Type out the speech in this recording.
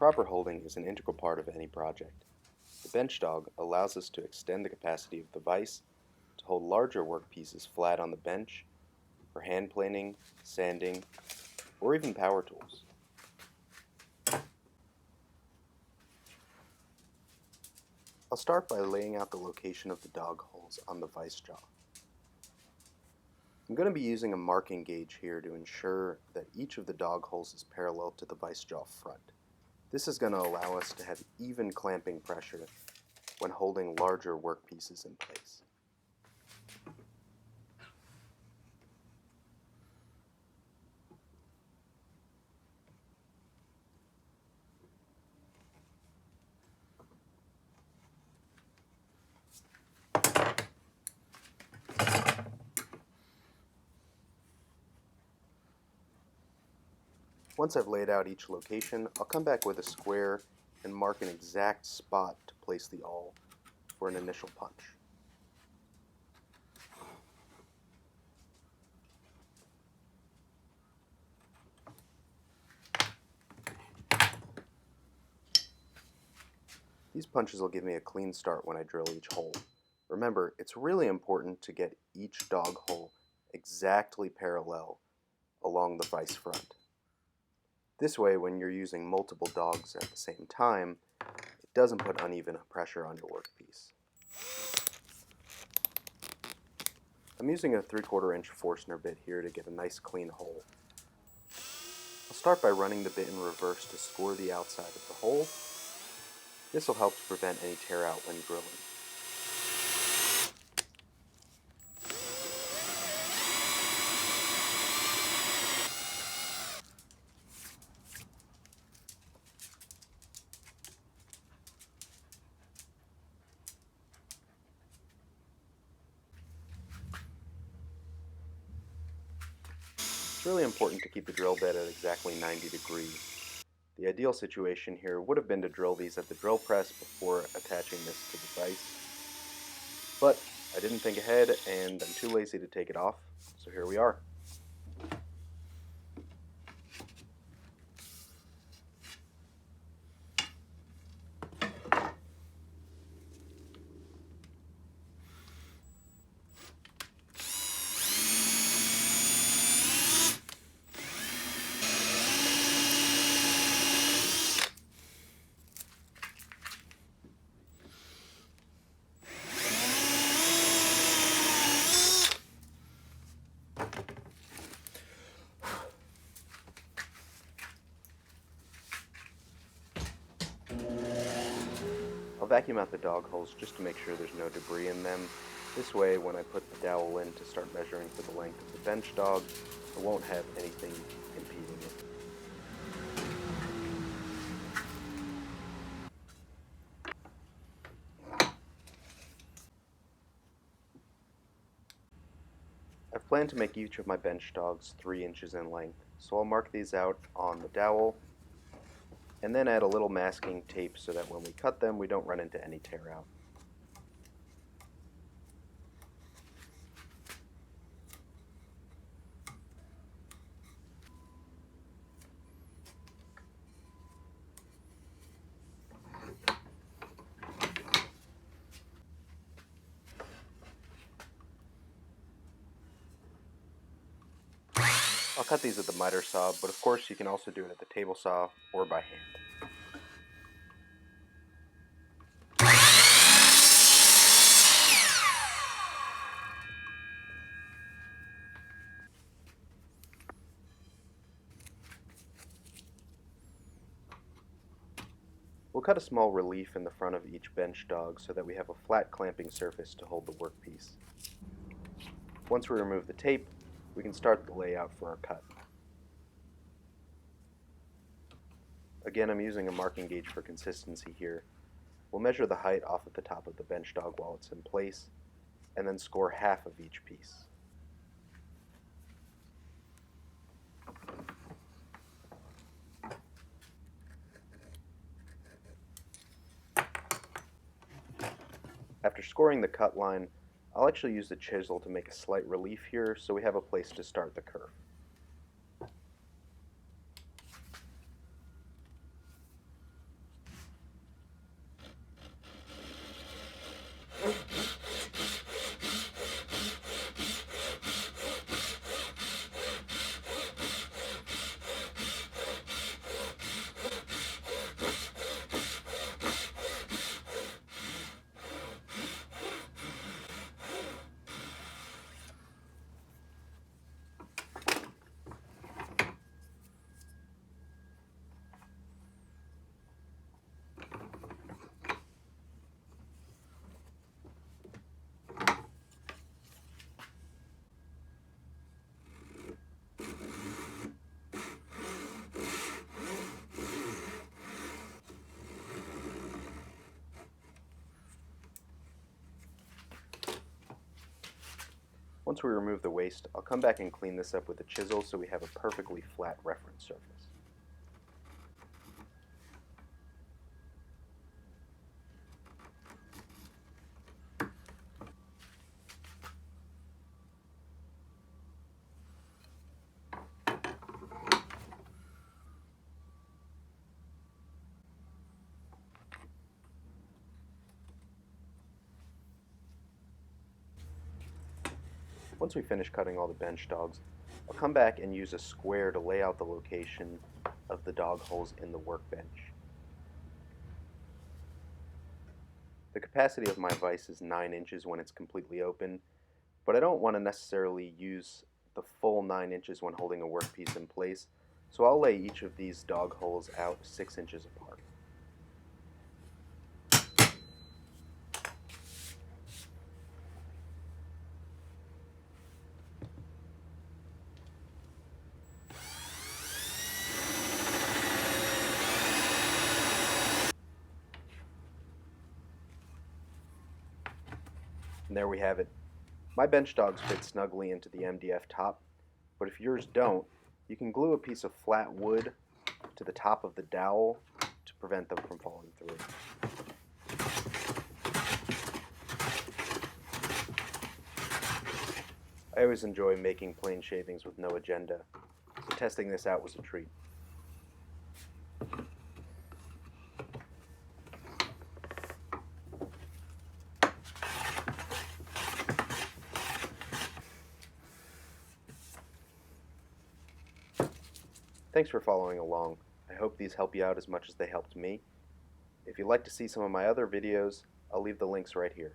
Proper holding is an integral part of any project. The bench dog allows us to extend the capacity of the vise to hold larger work pieces flat on the bench for hand planing, sanding, or even power tools. I'll start by laying out the location of the dog holes on the vise jaw. I'm going to be using a marking gauge here to ensure that each of the dog holes is parallel to the vise jaw front. This is going to allow us to have even clamping pressure when holding larger work pieces in place. Once I've laid out each location, I'll come back with a square and mark an exact spot to place the awl for an initial punch. These punches will give me a clean start when I drill each hole. Remember, it's really important to get each dog hole exactly parallel along the vise front. This way, when you're using multiple dogs at the same time, it doesn't put uneven pressure on your workpiece. I'm using a 3/4 inch Forstner bit here to get a nice clean hole. I'll start by running the bit in reverse to score the outside of the hole. This will help to prevent any tear out when drilling. It's really important to keep the drill bit at exactly 90 degrees. The ideal situation here would have been to drill these at the drill press before attaching this to the vise, but I didn't think ahead and I'm too lazy to take it off, so here we are. I'll vacuum out the dog holes just to make sure there's no debris in them. This way, when I put the dowel in to start measuring for the length of the bench dog, I won't have anything impeding it. I've planned to make each of my bench dogs 3 inches in length, so I'll mark these out on the dowel and then add a little masking tape so that when we cut them we don't run into any tear out. I'll cut these at the miter saw, but of course you can also do it at the table saw or by hand. We'll cut a small relief in the front of each bench dog so that we have a flat clamping surface to hold the workpiece. Once we remove the tape, we can start the layout for our cut. Again, I'm using a marking gauge for consistency here. We'll measure the height off at the top of the bench dog while it's in place, and then score half of each piece. After scoring the cut line, I'll actually use the chisel to make a slight relief here so we have a place to start the curve. Once we remove the waste, I'll come back and clean this up with a chisel so we have a perfectly flat reference surface. Once we finish cutting all the bench dogs, I'll come back and use a square to lay out the location of the dog holes in the workbench. The capacity of my vise is 9 inches when it's completely open, but I don't want to necessarily use the full 9 inches when holding a workpiece in place, so I'll lay each of these dog holes out 6 inches apart. And there we have it. My bench dogs fit snugly into the MDF top, but if yours don't, you can glue a piece of flat wood to the top of the dowel to prevent them from falling through. I always enjoy making plane shavings with no agenda, so testing this out was a treat. Thanks for following along. I hope these help you out as much as they helped me. If you'd like to see some of my other videos, I'll leave the links right here.